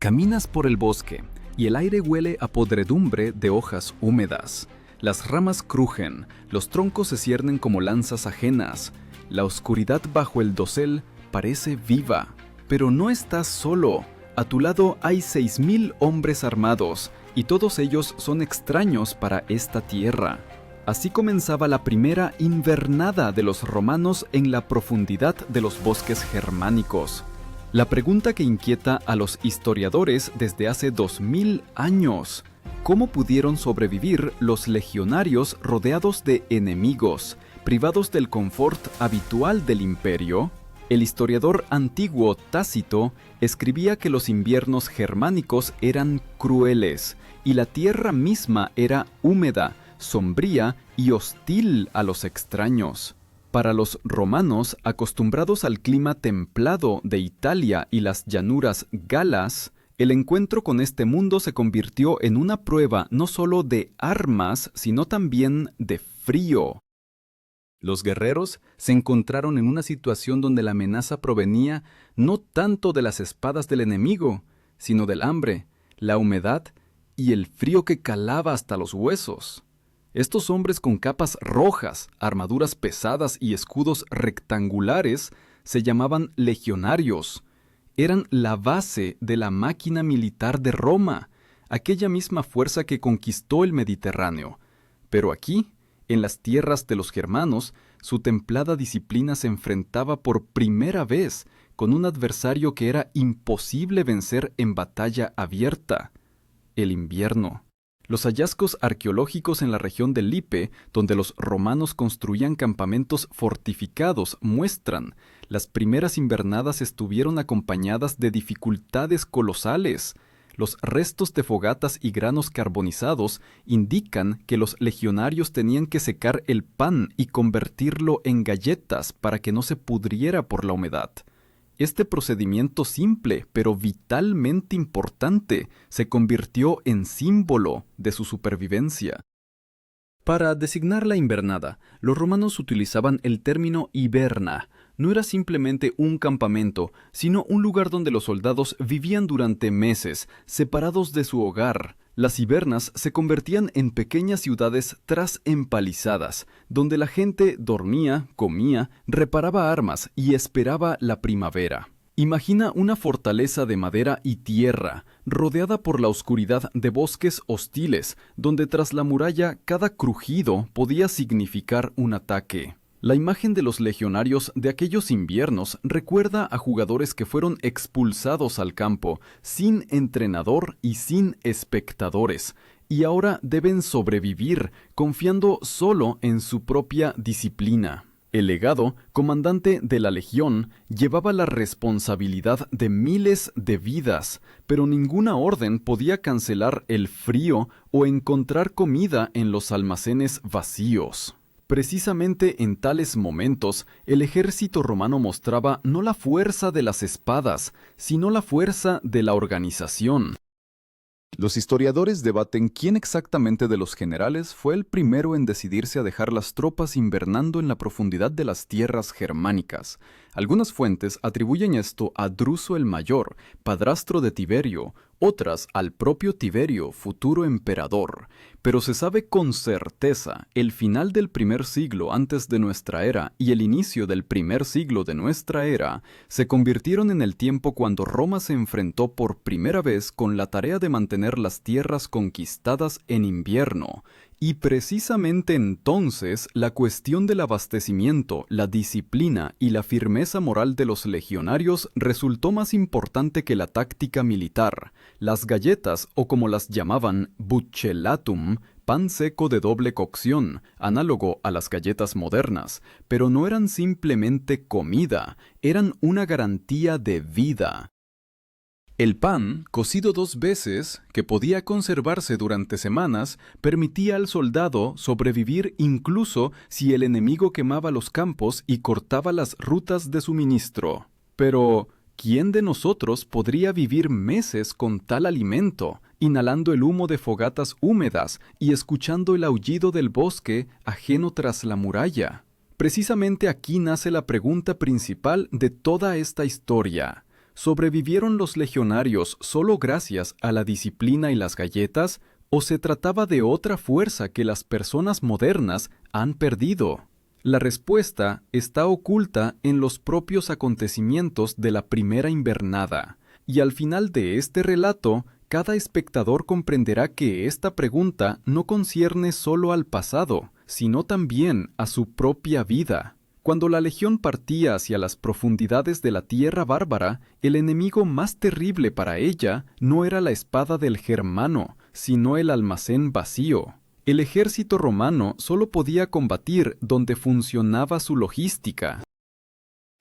Caminas por el bosque y el aire huele a podredumbre de hojas húmedas. Las ramas crujen, los troncos se ciernen como lanzas ajenas. La oscuridad bajo el dosel parece viva. Pero no estás solo. A tu lado hay 6,000 hombres armados, y todos ellos son extraños para esta tierra. Así comenzaba la primera invernada de los romanos en la profundidad de los bosques germánicos. La pregunta que inquieta a los historiadores desde hace 2000 años: ¿cómo pudieron sobrevivir los legionarios rodeados de enemigos, privados del confort habitual del imperio? El historiador antiguo Tácito escribía que los inviernos germánicos eran crueles y la tierra misma era húmeda, sombría y hostil a los extraños. Para los romanos, acostumbrados al clima templado de Italia y las llanuras galas, el encuentro con este mundo se convirtió en una prueba no solo de armas, sino también de frío. Los guerreros se encontraron en una situación donde la amenaza provenía no tanto de las espadas del enemigo, sino del hambre, la humedad y el frío que calaba hasta los huesos. Estos hombres con capas rojas, armaduras pesadas y escudos rectangulares se llamaban legionarios. Eran la base de la máquina militar de Roma, aquella misma fuerza que conquistó el Mediterráneo. Pero aquí, en las tierras de los germanos, su templada disciplina se enfrentaba por primera vez con un adversario que era imposible vencer en batalla abierta: el invierno. Los hallazgos arqueológicos en la región de Lipe, donde los romanos construían campamentos fortificados, muestran: las primeras invernadas estuvieron acompañadas de dificultades colosales. Los restos de fogatas y granos carbonizados indican que los legionarios tenían que secar el pan y convertirlo en galletas para que no se pudriera por la humedad. Este procedimiento simple, pero vitalmente importante, se convirtió en símbolo de su supervivencia. Para designar la invernada, los romanos utilizaban el término hiberna. No era simplemente un campamento, sino un lugar donde los soldados vivían durante meses, separados de su hogar. Las hibernas se convertían en pequeñas ciudades tras empalizadas, donde la gente dormía, comía, reparaba armas y esperaba la primavera. Imagina una fortaleza de madera y tierra, rodeada por la oscuridad de bosques hostiles, donde tras la muralla cada crujido podía significar un ataque. La imagen de los legionarios de aquellos inviernos recuerda a jugadores que fueron expulsados al campo, sin entrenador y sin espectadores, y ahora deben sobrevivir, confiando solo en su propia disciplina. El legado, comandante de la legión, llevaba la responsabilidad de miles de vidas, pero ninguna orden podía cancelar el frío o encontrar comida en los almacenes vacíos. Precisamente en tales momentos, el ejército romano mostraba no la fuerza de las espadas, sino la fuerza de la organización. Los historiadores debaten quién exactamente de los generales fue el primero en decidirse a dejar las tropas invernando en la profundidad de las tierras germánicas. Algunas fuentes atribuyen esto a Druso el Mayor, padrastro de Tiberio, otras al propio Tiberio, futuro emperador. Pero se sabe con certeza el final del primer siglo antes de nuestra era y el inicio del primer siglo de nuestra era se convirtieron en el tiempo cuando Roma se enfrentó por primera vez con la tarea de mantener las tierras conquistadas en invierno. Y precisamente entonces la cuestión del abastecimiento, la disciplina y la firmeza moral de los legionarios resultó más importante que la táctica militar. Las galletas, o como las llamaban, bucellatum, pan seco de doble cocción, análogo a las galletas modernas, pero no eran simplemente comida, eran una garantía de vida. El pan, cocido 2 veces, que podía conservarse durante semanas, permitía al soldado sobrevivir incluso si el enemigo quemaba los campos y cortaba las rutas de suministro. Pero ¿quién de nosotros podría vivir meses con tal alimento, inhalando el humo de fogatas húmedas y escuchando el aullido del bosque ajeno tras la muralla? Precisamente aquí nace la pregunta principal de toda esta historia: ¿Sobrevivieron los legionarios solo gracias a la disciplina y las galletas? ¿O se trataba de otra fuerza que las personas modernas han perdido? La respuesta está oculta en los propios acontecimientos de la primera invernada, y al final de este relato, cada espectador comprenderá que esta pregunta no concierne solo al pasado, sino también a su propia vida. Cuando la legión partía hacia las profundidades de la tierra bárbara, el enemigo más terrible para ella no era la espada del germano, sino el almacén vacío. El ejército romano solo podía combatir donde funcionaba su logística.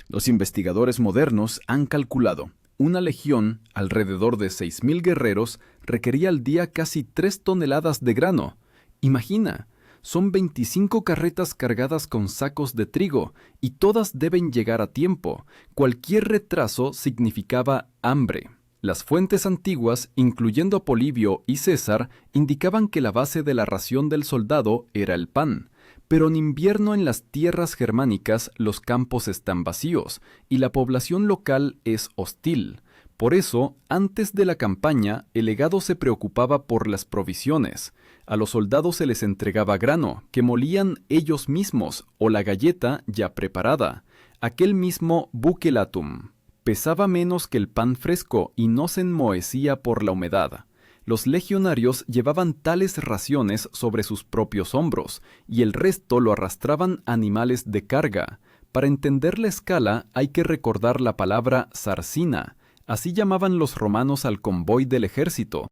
Los investigadores modernos han calculado, una legión, alrededor de 6.000 guerreros, requería al día casi 3 toneladas de grano. Imagina, son 25 carretas cargadas con sacos de trigo, y todas deben llegar a tiempo. Cualquier retraso significaba hambre. Las fuentes antiguas, incluyendo a Polibio y César, indicaban que la base de la ración del soldado era el pan. Pero en invierno en las tierras germánicas los campos están vacíos, y la población local es hostil. Por eso, antes de la campaña, el legado se preocupaba por las provisiones. A los soldados se les entregaba grano, que molían ellos mismos, o la galleta ya preparada, aquel mismo bucelatum. Pesaba menos que el pan fresco y no se enmohecía por la humedad. Los legionarios llevaban tales raciones sobre sus propios hombros, y el resto lo arrastraban animales de carga. Para entender la escala hay que recordar la palabra zarsina. Así llamaban los romanos al convoy del ejército.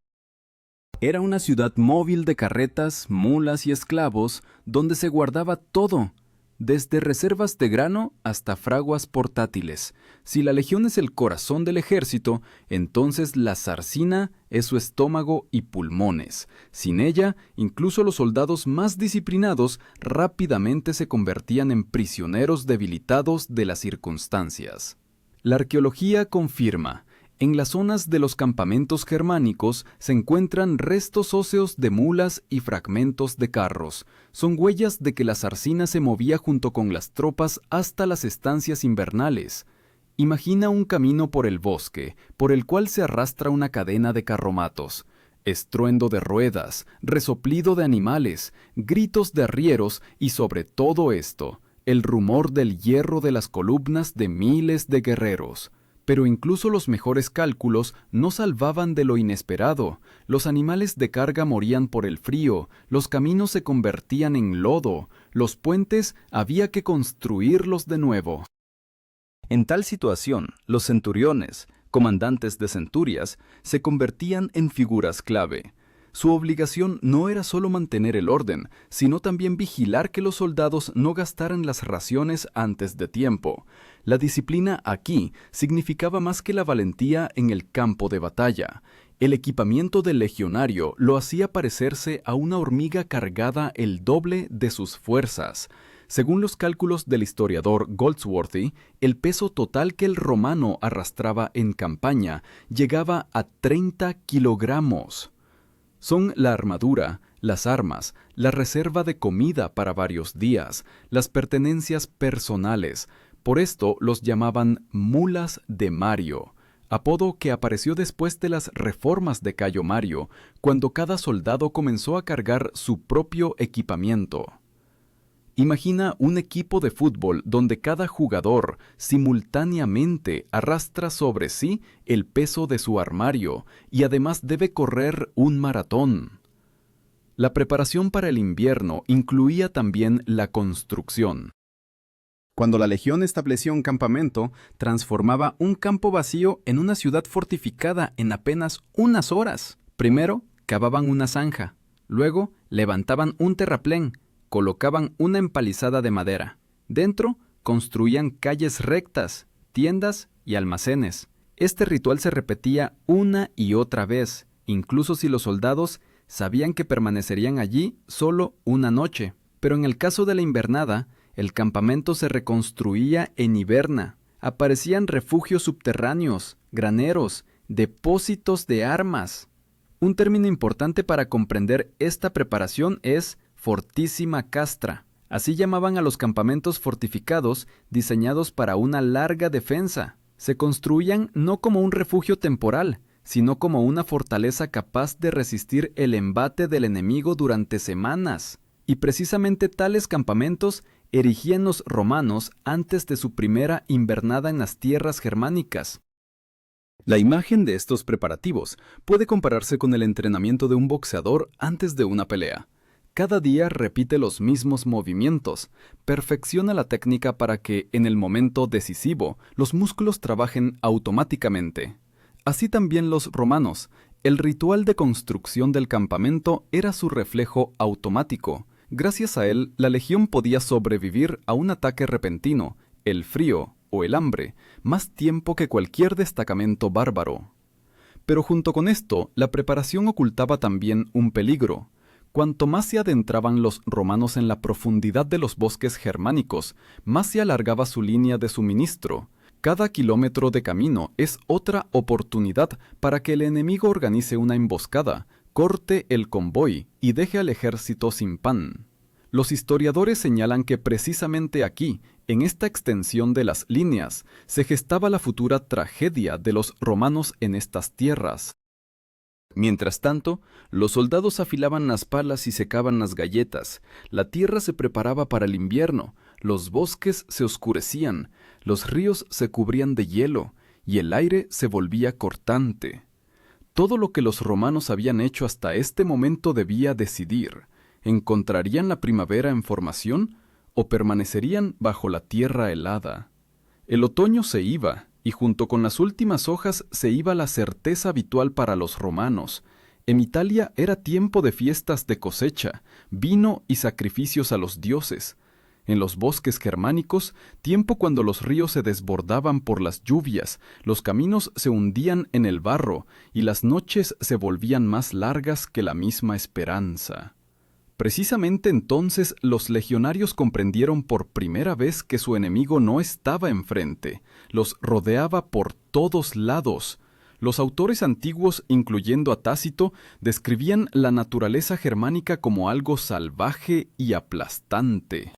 Era una ciudad móvil de carretas, mulas y esclavos, donde se guardaba todo, desde reservas de grano hasta fraguas portátiles. Si la legión es el corazón del ejército, entonces la zarsina es su estómago y pulmones. Sin ella, incluso los soldados más disciplinados rápidamente se convertían en prisioneros debilitados de las circunstancias. La arqueología confirma. En las zonas de los campamentos germánicos se encuentran restos óseos de mulas y fragmentos de carros. Son huellas de que la zarsina se movía junto con las tropas hasta las estancias invernales. Imagina un camino por el bosque, por el cual se arrastra una cadena de carromatos. Estruendo de ruedas, resoplido de animales, gritos de arrieros y sobre todo esto, el rumor del hierro de las columnas de miles de guerreros. Pero incluso los mejores cálculos no salvaban de lo inesperado. Los animales de carga morían por el frío, los caminos se convertían en lodo, los puentes había que construirlos de nuevo. En tal situación, los centuriones, comandantes de centurias, se convertían en figuras clave. Su obligación no era solo mantener el orden, sino también vigilar que los soldados no gastaran las raciones antes de tiempo. La disciplina aquí significaba más que la valentía en el campo de batalla. El equipamiento del legionario lo hacía parecerse a una hormiga cargada el doble de sus fuerzas. Según los cálculos del historiador Goldsworthy, el peso total que el romano arrastraba en campaña llegaba a 30 kilogramos. Son la armadura, las armas, la reserva de comida para varios días, las pertenencias personales. Por esto los llamaban mulas de Mario, apodo que apareció después de las reformas de Cayo Mario, cuando cada soldado comenzó a cargar su propio equipamiento. Imagina un equipo de fútbol donde cada jugador simultáneamente arrastra sobre sí el peso de su armario y además debe correr un maratón. La preparación para el invierno incluía también la construcción. Cuando la legión estableció un campamento, transformaba un campo vacío en una ciudad fortificada en apenas unas horas. Primero, cavaban una zanja. Luego, levantaban un terraplén. Colocaban una empalizada de madera. Dentro, construían calles rectas, tiendas y almacenes. Este ritual se repetía una y otra vez, incluso si los soldados sabían que permanecerían allí solo una noche. Pero en el caso de la invernada, el campamento se reconstruía en hiberna. Aparecían refugios subterráneos, graneros, depósitos de armas. Un término importante para comprender esta preparación es Fortissima Castra. Así llamaban a los campamentos fortificados diseñados para una larga defensa. Se construían no como un refugio temporal, sino como una fortaleza capaz de resistir el embate del enemigo durante semanas. Y precisamente tales campamentos erigían los romanos antes de su primera invernada en las tierras germánicas. La imagen de estos preparativos puede compararse con el entrenamiento de un boxeador antes de una pelea. Cada día repite los mismos movimientos, perfecciona la técnica para que, en el momento decisivo, los músculos trabajen automáticamente. Así también los romanos. El ritual de construcción del campamento era su reflejo automático. Gracias a él, la legión podía sobrevivir a un ataque repentino, el frío o el hambre, más tiempo que cualquier destacamento bárbaro. Pero junto con esto, la preparación ocultaba también un peligro. Cuanto más se adentraban los romanos en la profundidad de los bosques germánicos, más se alargaba su línea de suministro. Cada kilómetro de camino es otra oportunidad para que el enemigo organice una emboscada, corte el convoy y deje al ejército sin pan. Los historiadores señalan que precisamente aquí, en esta extensión de las líneas, se gestaba la futura tragedia de los romanos en estas tierras. Mientras tanto, los soldados afilaban las palas y secaban las galletas, la tierra se preparaba para el invierno, los bosques se oscurecían, los ríos se cubrían de hielo y el aire se volvía cortante. Todo lo que los romanos habían hecho hasta este momento debía decidir: ¿encontrarían la primavera en formación o permanecerían bajo la tierra helada? El otoño se iba, y junto con las últimas hojas se iba la certeza habitual para los romanos. En Italia era tiempo de fiestas de cosecha, vino y sacrificios a los dioses. En los bosques germánicos, tiempo cuando los ríos se desbordaban por las lluvias, los caminos se hundían en el barro y las noches se volvían más largas que la misma esperanza. Precisamente entonces los legionarios comprendieron por primera vez que su enemigo no estaba enfrente, los rodeaba por todos lados. Los autores antiguos, incluyendo a Tácito, describían la naturaleza germánica como algo salvaje y aplastante.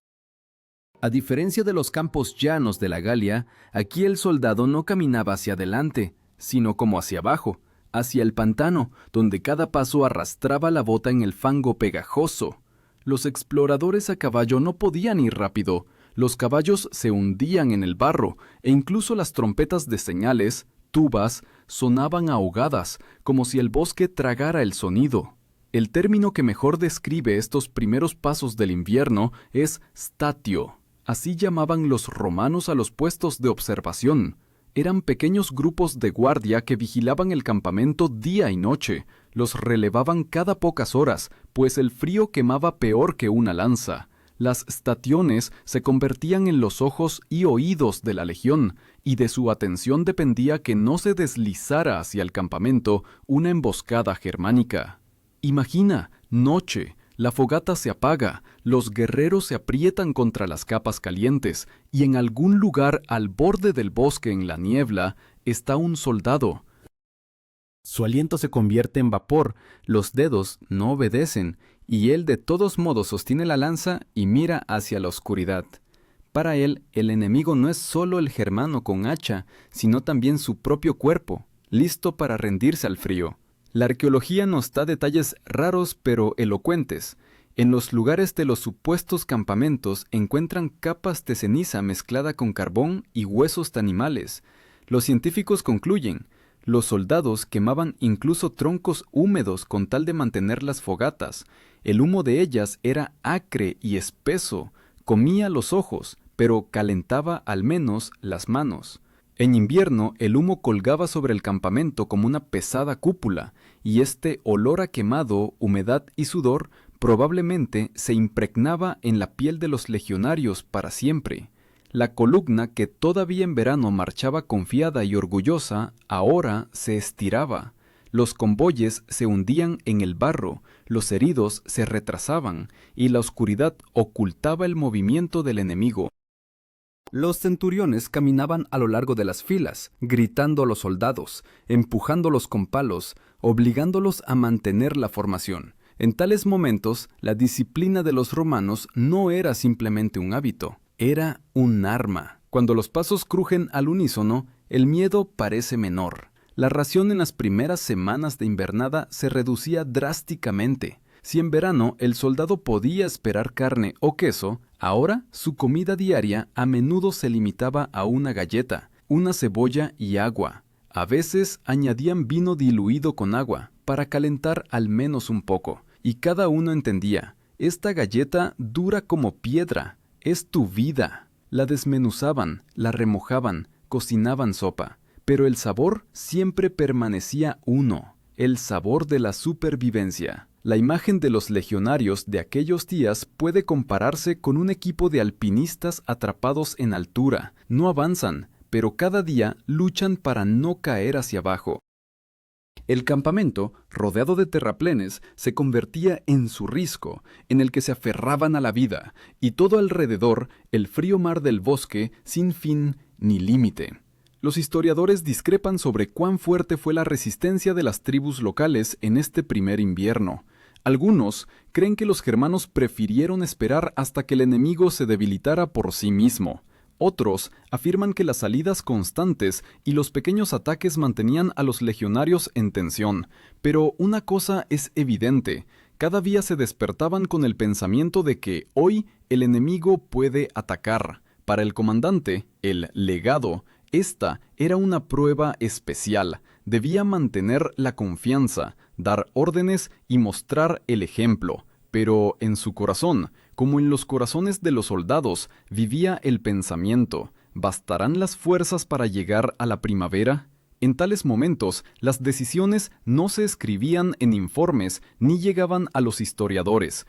A diferencia de los campos llanos de la Galia, aquí el soldado no caminaba hacia adelante, sino como hacia abajo, hacia el pantano, donde cada paso arrastraba la bota en el fango pegajoso. Los exploradores a caballo no podían ir rápido, los caballos se hundían en el barro, e incluso las trompetas de señales, tubas, sonaban ahogadas, como si el bosque tragara el sonido. El término que mejor describe estos primeros pasos del invierno es statio. Así llamaban los romanos a los puestos de observación. Eran pequeños grupos de guardia que vigilaban el campamento día y noche. Los relevaban cada pocas horas, pues el frío quemaba peor que una lanza. Las stationes se convertían en los ojos y oídos de la legión, y de su atención dependía que no se deslizara hacia el campamento una emboscada germánica. Imagina, noche. La fogata se apaga, los guerreros se aprietan contra las capas calientes, y en algún lugar al borde del bosque en la niebla está un soldado. Su aliento se convierte en vapor, los dedos no obedecen, y él de todos modos sostiene la lanza y mira hacia la oscuridad. Para él, el enemigo no es solo el germano con hacha, sino también su propio cuerpo, listo para rendirse al frío. La arqueología nos da detalles raros pero elocuentes. En los lugares de los supuestos campamentos encuentran capas de ceniza mezclada con carbón y huesos de animales. Los científicos concluyen: los soldados quemaban incluso troncos húmedos con tal de mantener las fogatas. El humo de ellas era acre y espeso, comía los ojos, pero calentaba al menos las manos. En invierno, el humo colgaba sobre el campamento como una pesada cúpula, y este olor a quemado, humedad y sudor probablemente se impregnaba en la piel de los legionarios para siempre. La columna, que todavía en verano marchaba confiada y orgullosa, ahora se estiraba. Los convoyes se hundían en el barro, los heridos se retrasaban, y la oscuridad ocultaba el movimiento del enemigo. Los centuriones caminaban a lo largo de las filas, gritando a los soldados, empujándolos con palos, obligándolos a mantener la formación. En tales momentos, la disciplina de los romanos no era simplemente un hábito, era un arma. Cuando los pasos crujen al unísono, el miedo parece menor. La ración en las primeras semanas de invernada se reducía drásticamente. Si en verano el soldado podía esperar carne o queso, ahora su comida diaria a menudo se limitaba a una galleta, una cebolla y agua. A veces añadían vino diluido con agua para calentar al menos un poco, y cada uno entendía: esta galleta dura como piedra, es tu vida. La desmenuzaban, la remojaban, cocinaban sopa, pero el sabor siempre permanecía uno, el sabor de la supervivencia. La imagen de los legionarios de aquellos días puede compararse con un equipo de alpinistas atrapados en altura. No avanzan, pero cada día luchan para no caer hacia abajo. El campamento, rodeado de terraplenes, se convertía en su risco, en el que se aferraban a la vida, y todo alrededor el frío mar del bosque sin fin ni límite. Los historiadores discrepan sobre cuán fuerte fue la resistencia de las tribus locales en este primer invierno. Algunos creen que los germanos prefirieron esperar hasta que el enemigo se debilitara por sí mismo. Otros afirman que las salidas constantes y los pequeños ataques mantenían a los legionarios en tensión, pero una cosa es evidente: cada día se despertaban con el pensamiento de que hoy el enemigo puede atacar. Para el comandante, el legado, esta era una prueba especial. Debía mantener la confianza, dar órdenes y mostrar el ejemplo. Pero en su corazón, como en los corazones de los soldados, vivía el pensamiento: ¿bastarán las fuerzas para llegar a la primavera? En tales momentos, las decisiones no se escribían en informes ni llegaban a los historiadores.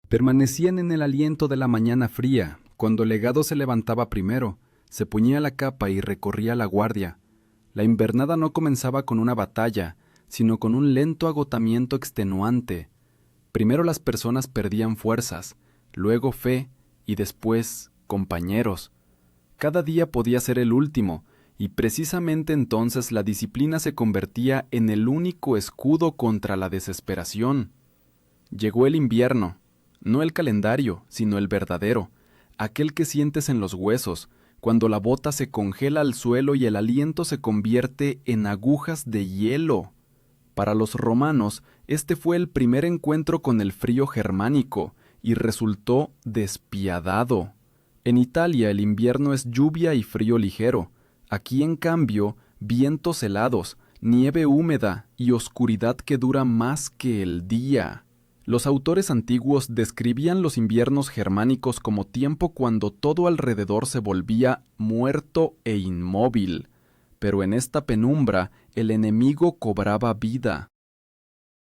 Permanecían en el aliento de la mañana fría, cuando el legado se levantaba primero, se ponía la capa y recorría la guardia. La invernada no comenzaba con una batalla, sino con un lento agotamiento extenuante. Primero las personas perdían fuerzas, luego fe y después compañeros. Cada día podía ser el último, y precisamente entonces la disciplina se convertía en el único escudo contra la desesperación. Llegó el invierno, no el calendario, sino el verdadero, aquel que sientes en los huesos, cuando la bota se congela al suelo y el aliento se convierte en agujas de hielo. Para los romanos, este fue el primer encuentro con el frío germánico, y resultó despiadado. En Italia el invierno es lluvia y frío ligero. Aquí, en cambio, vientos helados, nieve húmeda y oscuridad que dura más que el día. Los autores antiguos describían los inviernos germánicos como tiempo cuando todo alrededor se volvía muerto e inmóvil. Pero en esta penumbra el enemigo cobraba vida.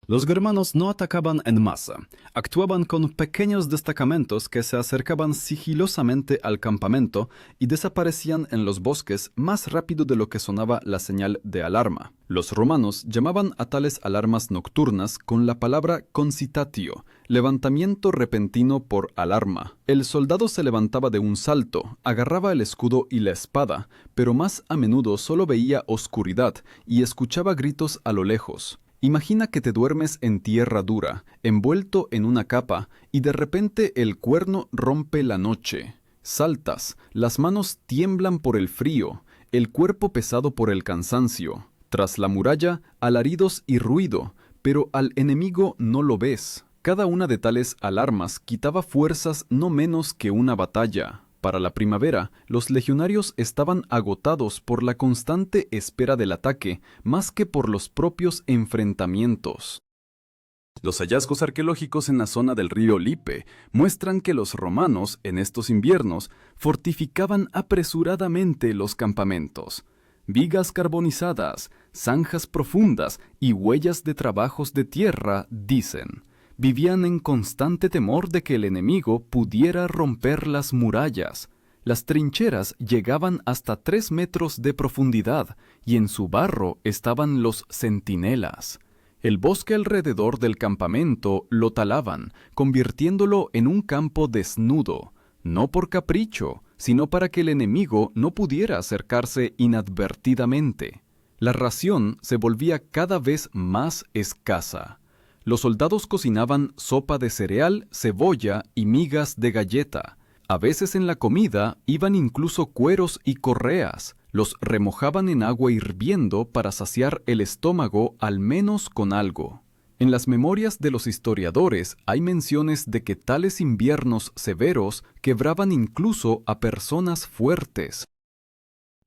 Los germanos no atacaban en masa, actuaban con pequeños destacamentos que se acercaban sigilosamente al campamento y desaparecían en los bosques más rápido de lo que sonaba la señal de alarma. Los romanos llamaban a tales alarmas nocturnas con la palabra concitatio, levantamiento repentino por alarma. El soldado se levantaba de un salto, agarraba el escudo y la espada, pero más a menudo solo veía oscuridad y escuchaba gritos a lo lejos. Imagina que te duermes en tierra dura, envuelto en una capa, y de repente el cuerno rompe la noche. Saltas, las manos tiemblan por el frío, el cuerpo pesado por el cansancio. Tras la muralla, alaridos y ruido, pero al enemigo no lo ves. Cada una de tales alarmas quitaba fuerzas no menos que una batalla. Para la primavera, los legionarios estaban agotados por la constante espera del ataque, más que por los propios enfrentamientos. Los hallazgos arqueológicos en la zona del río Lippe muestran que los romanos, en estos inviernos, fortificaban apresuradamente los campamentos. Vigas carbonizadas, zanjas profundas y huellas de trabajos de tierra, dicen. Vivían en constante temor de que el enemigo pudiera romper las murallas. Las trincheras llegaban hasta 3 metros de profundidad y en su barro estaban los centinelas. El bosque alrededor del campamento lo talaban, convirtiéndolo en un campo desnudo, no por capricho, sino para que el enemigo no pudiera acercarse inadvertidamente. La ración se volvía cada vez más escasa. Los soldados cocinaban sopa de cereal, cebolla y migas de galleta. A veces en la comida iban incluso cueros y correas. Los remojaban en agua hirviendo para saciar el estómago al menos con algo. En las memorias de los historiadores hay menciones de que tales inviernos severos quebraban incluso a personas fuertes.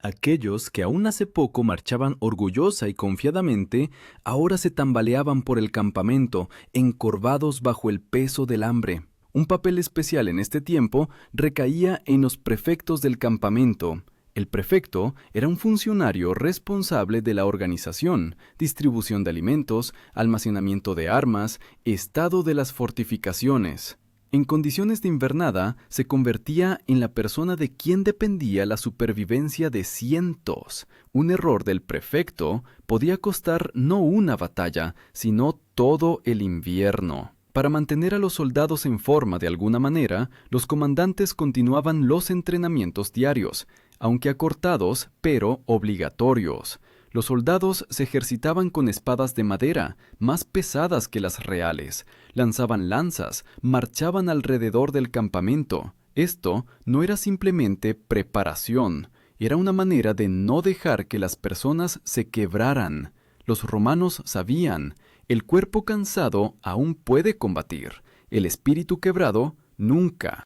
Aquellos que aún hace poco marchaban orgullosa y confiadamente, ahora se tambaleaban por el campamento, encorvados bajo el peso del hambre. Un papel especial en este tiempo recaía en los prefectos del campamento. El prefecto era un funcionario responsable de la organización, distribución de alimentos, almacenamiento de armas, estado de las fortificaciones. En condiciones de invernada, se convertía en la persona de quien dependía la supervivencia de cientos. Un error del prefecto podía costar no una batalla, sino todo el invierno. Para mantener a los soldados en forma de alguna manera, los comandantes continuaban los entrenamientos diarios, aunque acortados, pero obligatorios. Los soldados se ejercitaban con espadas de madera, más pesadas que las reales, lanzaban lanzas, marchaban alrededor del campamento. Esto no era simplemente preparación, era una manera de no dejar que las personas se quebraran. Los romanos sabían, el cuerpo cansado aún puede combatir, el espíritu quebrado nunca.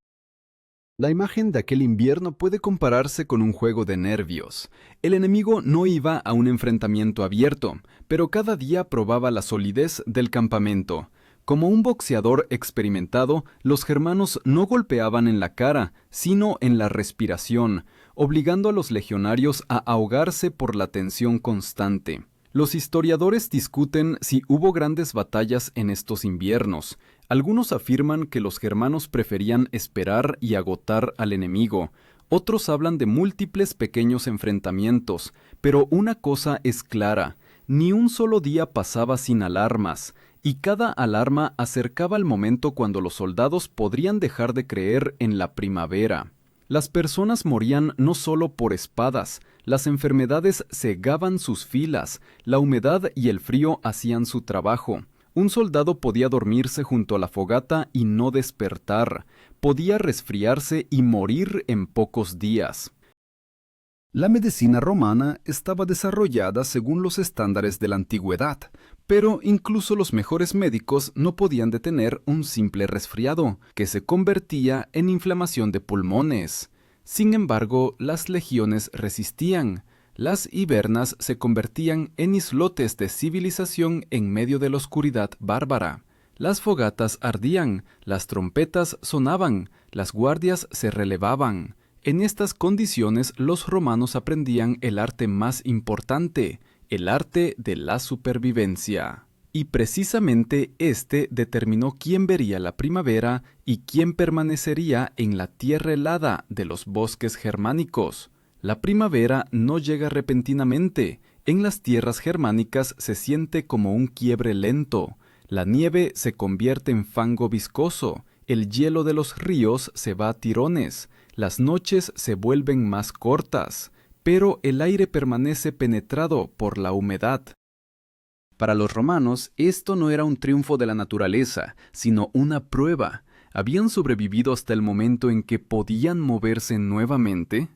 La imagen de aquel invierno puede compararse con un juego de nervios. El enemigo no iba a un enfrentamiento abierto, pero cada día probaba la solidez del campamento. Como un boxeador experimentado, los germanos no golpeaban en la cara, sino en la respiración, obligando a los legionarios a ahogarse por la tensión constante. Los historiadores discuten si hubo grandes batallas en estos inviernos. Algunos afirman que los germanos preferían esperar y agotar al enemigo. Otros hablan de múltiples pequeños enfrentamientos. Pero una cosa es clara, ni un solo día pasaba sin alarmas, y cada alarma acercaba el momento cuando los soldados podrían dejar de creer en la primavera. Las personas morían no solo por espadas, las enfermedades cegaban sus filas, la humedad y el frío hacían su trabajo. Un soldado podía dormirse junto a la fogata y no despertar, podía resfriarse y morir en pocos días. La medicina romana estaba desarrollada según los estándares de la antigüedad, pero incluso los mejores médicos no podían detener un simple resfriado, que se convertía en inflamación de pulmones. Sin embargo, las legiones resistían. Las hibernas se convertían en islotes de civilización en medio de la oscuridad bárbara. Las fogatas ardían, las trompetas sonaban, las guardias se relevaban. En estas condiciones los romanos aprendían el arte más importante, el arte de la supervivencia. Y precisamente este determinó quién vería la primavera y quién permanecería en la tierra helada de los bosques germánicos. La primavera no llega repentinamente. En las tierras germánicas se siente como un quiebre lento. La nieve se convierte en fango viscoso. El hielo de los ríos se va a tirones. Las noches se vuelven más cortas, pero el aire permanece penetrado por la humedad. Para los romanos, esto no era un triunfo de la naturaleza, sino una prueba. ¿Habían sobrevivido hasta el momento en que podían moverse nuevamente?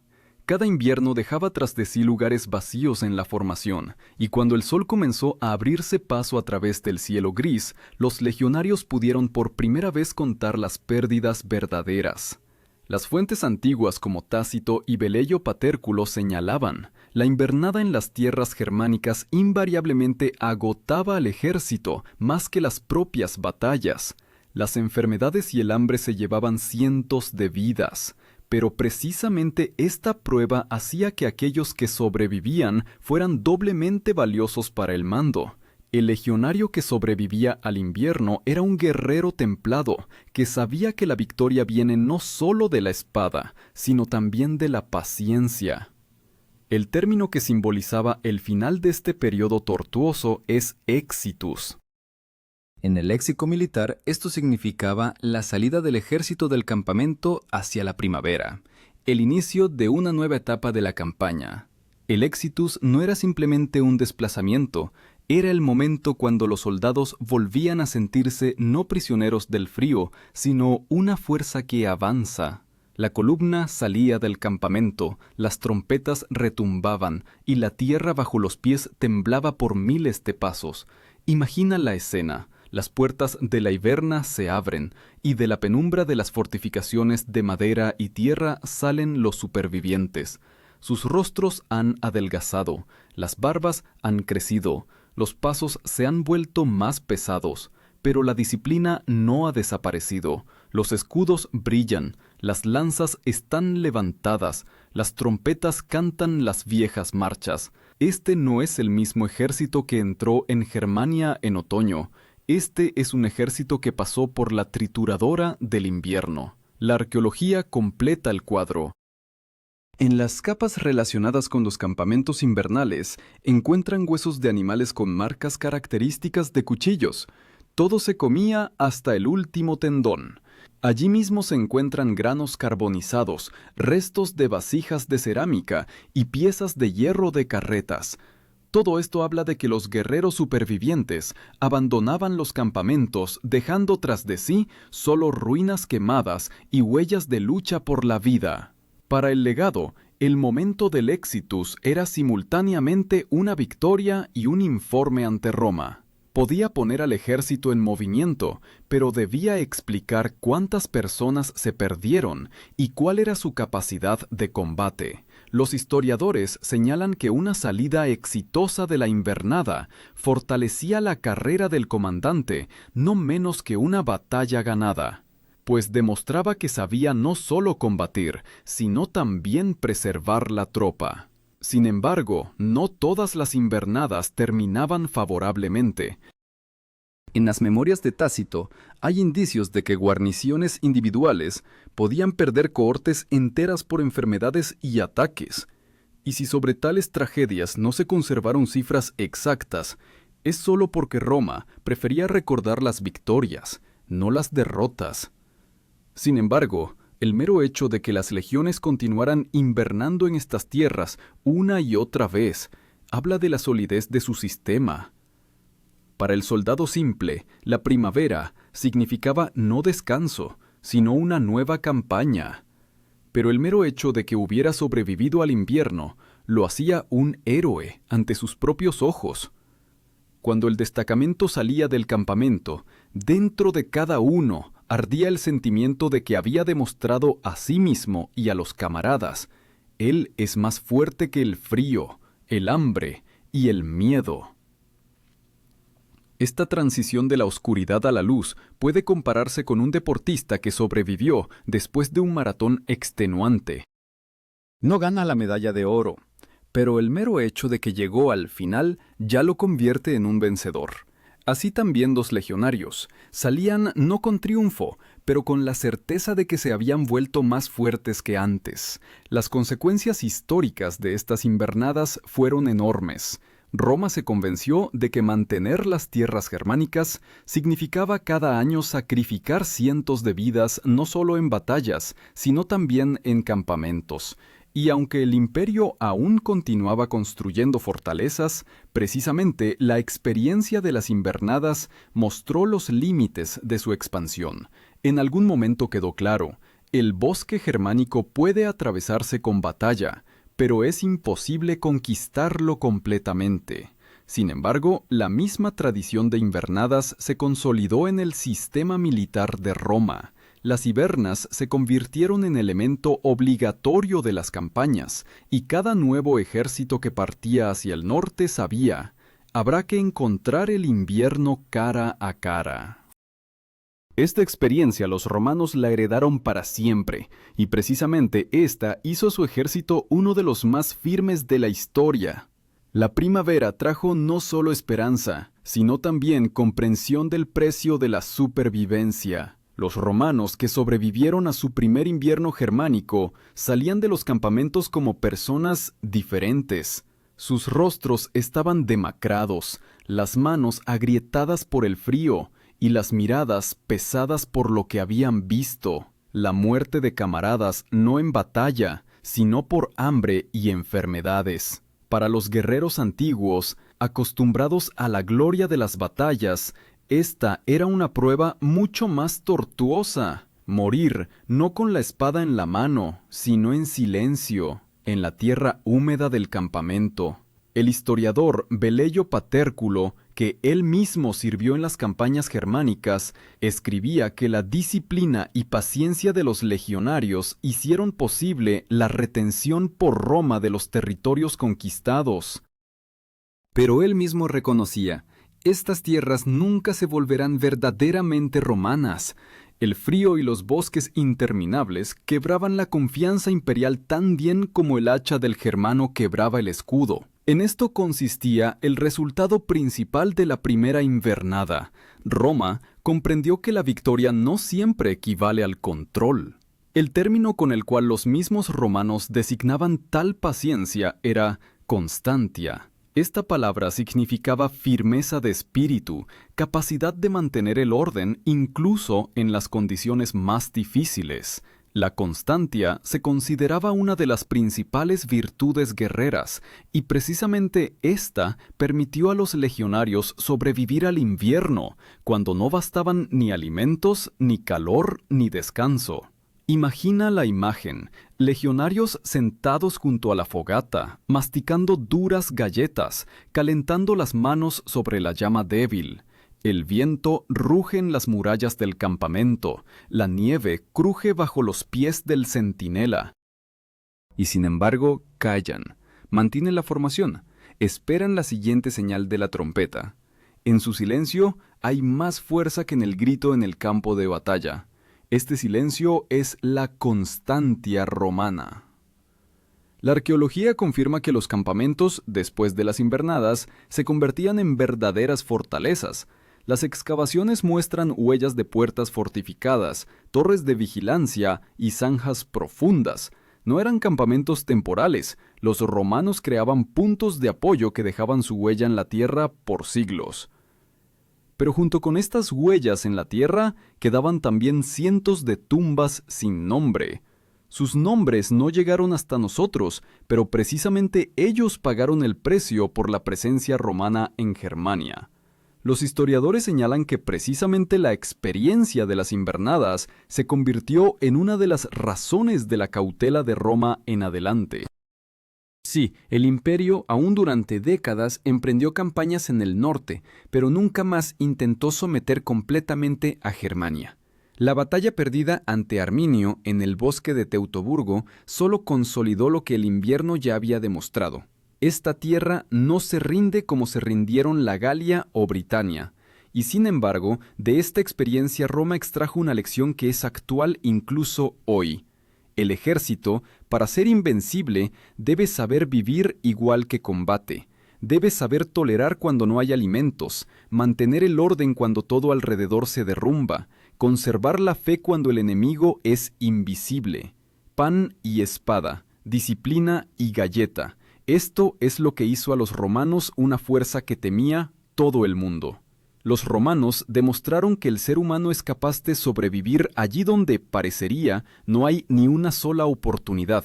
Cada invierno dejaba tras de sí lugares vacíos en la formación, y cuando el sol comenzó a abrirse paso a través del cielo gris, los legionarios pudieron por primera vez contar las pérdidas verdaderas. Las fuentes antiguas como Tácito y Velleio Patérculo señalaban, la invernada en las tierras germánicas invariablemente agotaba al ejército más que las propias batallas. Las enfermedades y el hambre se llevaban cientos de vidas, pero precisamente esta prueba hacía que aquellos que sobrevivían fueran doblemente valiosos para el mando. El legionario que sobrevivía al invierno era un guerrero templado, que sabía que la victoria viene no solo de la espada, sino también de la paciencia. El término que simbolizaba el final de este periodo tortuoso es exitus. En el léxico militar, esto significaba la salida del ejército del campamento hacia la primavera, el inicio de una nueva etapa de la campaña. El exitus no era simplemente un desplazamiento, era el momento cuando los soldados volvían a sentirse no prisioneros del frío, sino una fuerza que avanza. La columna salía del campamento, las trompetas retumbaban y la tierra bajo los pies temblaba por miles de pasos. Imagina la escena. Las puertas de la Hiverna se abren y de la penumbra de las fortificaciones de madera y tierra salen los supervivientes. Sus rostros han adelgazado, las barbas han crecido, los pasos se han vuelto más pesados, pero la disciplina no ha desaparecido. Los escudos brillan, las lanzas están levantadas, las trompetas cantan las viejas marchas. Este no es el mismo ejército que entró en Germania en otoño. Este es un ejército que pasó por la trituradora del invierno. La arqueología completa el cuadro. En las capas relacionadas con los campamentos invernales, encuentran huesos de animales con marcas características de cuchillos. Todo se comía hasta el último tendón. Allí mismo se encuentran granos carbonizados, restos de vasijas de cerámica y piezas de hierro de carretas. Todo esto habla de que los guerreros supervivientes abandonaban los campamentos dejando tras de sí solo ruinas quemadas y huellas de lucha por la vida. Para el legado, el momento del Exitus era simultáneamente una victoria y un informe ante Roma. Podía poner al ejército en movimiento, pero debía explicar cuántas personas se perdieron y cuál era su capacidad de combate. Los historiadores señalan que una salida exitosa de la invernada fortalecía la carrera del comandante no menos que una batalla ganada, pues demostraba que sabía no solo combatir, sino también preservar la tropa. Sin embargo, no todas las invernadas terminaban favorablemente. En las memorias de Tácito hay indicios de que guarniciones individuales podían perder cohortes enteras por enfermedades y ataques. Y si sobre tales tragedias no se conservaron cifras exactas, es solo porque Roma prefería recordar las victorias, no las derrotas. Sin embargo, el mero hecho de que las legiones continuaran invernando en estas tierras una y otra vez, habla de la solidez de su sistema. Para el soldado simple, la primavera significaba no descanso, sino una nueva campaña. Pero el mero hecho de que hubiera sobrevivido al invierno lo hacía un héroe ante sus propios ojos. Cuando el destacamento salía del campamento, dentro de cada uno ardía el sentimiento de que había demostrado a sí mismo y a los camaradas: él es más fuerte que el frío, el hambre y el miedo. Esta transición de la oscuridad a la luz puede compararse con un deportista que sobrevivió después de un maratón extenuante. No gana la medalla de oro, pero el mero hecho de que llegó al final ya lo convierte en un vencedor. Así también los legionarios salían no con triunfo, pero con la certeza de que se habían vuelto más fuertes que antes. Las consecuencias históricas de estas invernadas fueron enormes. Roma se convenció de que mantener las tierras germánicas significaba cada año sacrificar cientos de vidas no solo en batallas, sino también en campamentos. Y aunque el imperio aún continuaba construyendo fortalezas, precisamente la experiencia de las invernadas mostró los límites de su expansión. En algún momento quedó claro: el bosque germánico puede atravesarse con batalla, pero es imposible conquistarlo completamente. Sin embargo, la misma tradición de invernadas se consolidó en el sistema militar de Roma. Las hibernas se convirtieron en elemento obligatorio de las campañas, y cada nuevo ejército que partía hacia el norte sabía: habrá que encontrar el invierno cara a cara. Esta experiencia los romanos la heredaron para siempre, y precisamente esta hizo su ejército uno de los más firmes de la historia. La primavera trajo no solo esperanza, sino también comprensión del precio de la supervivencia. Los romanos que sobrevivieron a su primer invierno germánico salían de los campamentos como personas diferentes. Sus rostros estaban demacrados, las manos agrietadas por el frío y las miradas pesadas por lo que habían visto. La muerte de camaradas no en batalla, sino por hambre y enfermedades. Para los guerreros antiguos, acostumbrados a la gloria de las batallas, esta era una prueba mucho más tortuosa. morir no con la espada en la mano, sino en silencio, en la tierra húmeda del campamento. El historiador Velleio Paterculo, que él mismo sirvió en las campañas germánicas, escribía que la disciplina y paciencia de los legionarios hicieron posible la retención por Roma de los territorios conquistados. Pero él mismo reconocía, estas tierras nunca se volverán verdaderamente romanas. El frío y los bosques interminables quebraban la confianza imperial tan bien como el hacha del germano quebraba el escudo. En esto consistía el resultado principal de la primera invernada. Roma comprendió que la victoria no siempre equivale al control. El término con el cual los mismos romanos designaban tal paciencia era constantia. Esta palabra significaba firmeza de espíritu, capacidad de mantener el orden incluso en las condiciones más difíciles. La constancia se consideraba una de las principales virtudes guerreras, y precisamente esta permitió a los legionarios sobrevivir al invierno, cuando no bastaban ni alimentos, ni calor, ni descanso. Imagina la imagen, legionarios sentados junto a la fogata, masticando duras galletas, calentando las manos sobre la llama débil. El viento ruge en las murallas del campamento, la nieve cruje bajo los pies del centinela. Y sin embargo, callan, mantienen la formación, esperan la siguiente señal de la trompeta. En su silencio hay más fuerza que en el grito en el campo de batalla. Este silencio es la constancia romana. La arqueología confirma que los campamentos, después de las invernadas, se convertían en verdaderas fortalezas. Las excavaciones muestran huellas de puertas fortificadas, torres de vigilancia y zanjas profundas. No eran campamentos temporales, los romanos creaban puntos de apoyo que dejaban su huella en la tierra por siglos. Pero junto con estas huellas en la tierra quedaban también cientos de tumbas sin nombre. Sus nombres no llegaron hasta nosotros, pero precisamente ellos pagaron el precio por la presencia romana en Germania. Los historiadores señalan que precisamente la experiencia de las invernadas se convirtió en una de las razones de la cautela de Roma en adelante. Sí, el imperio aún durante décadas emprendió campañas en el norte, pero nunca más intentó someter completamente a Germania. La batalla perdida ante Arminio en el bosque de Teutoburgo solo consolidó lo que el invierno ya había demostrado. Esta tierra no se rinde como se rindieron la Galia o Britania. Y sin embargo, de esta experiencia Roma extrajo una lección que es actual incluso hoy. El ejército, para ser invencible, debe saber vivir igual que combate. Debe saber tolerar cuando no hay alimentos, mantener el orden cuando todo alrededor se derrumba, conservar la fe cuando el enemigo es invisible. Pan y espada, disciplina y galleta. Esto es lo que hizo a los romanos una fuerza que temía todo el mundo. Los romanos demostraron que el ser humano es capaz de sobrevivir allí donde, parecería, no hay ni una sola oportunidad.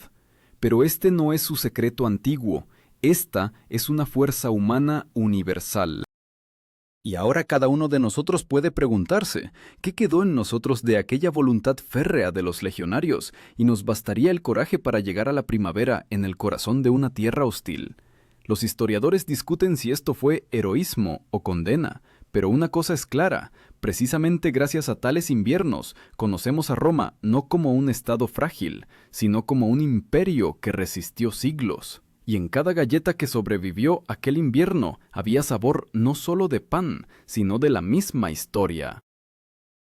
Pero este no es su secreto antiguo, esta es una fuerza humana universal. Y ahora cada uno de nosotros puede preguntarse, ¿qué quedó en nosotros de aquella voluntad férrea de los legionarios? Y nos bastaría el coraje para llegar a la primavera en el corazón de una tierra hostil. Los historiadores discuten si esto fue heroísmo o condena, pero una cosa es clara, precisamente gracias a tales inviernos, conocemos a Roma no como un estado frágil, sino como un imperio que resistió siglos. Y en cada galleta que sobrevivió aquel invierno había sabor no solo de pan, sino de la misma historia.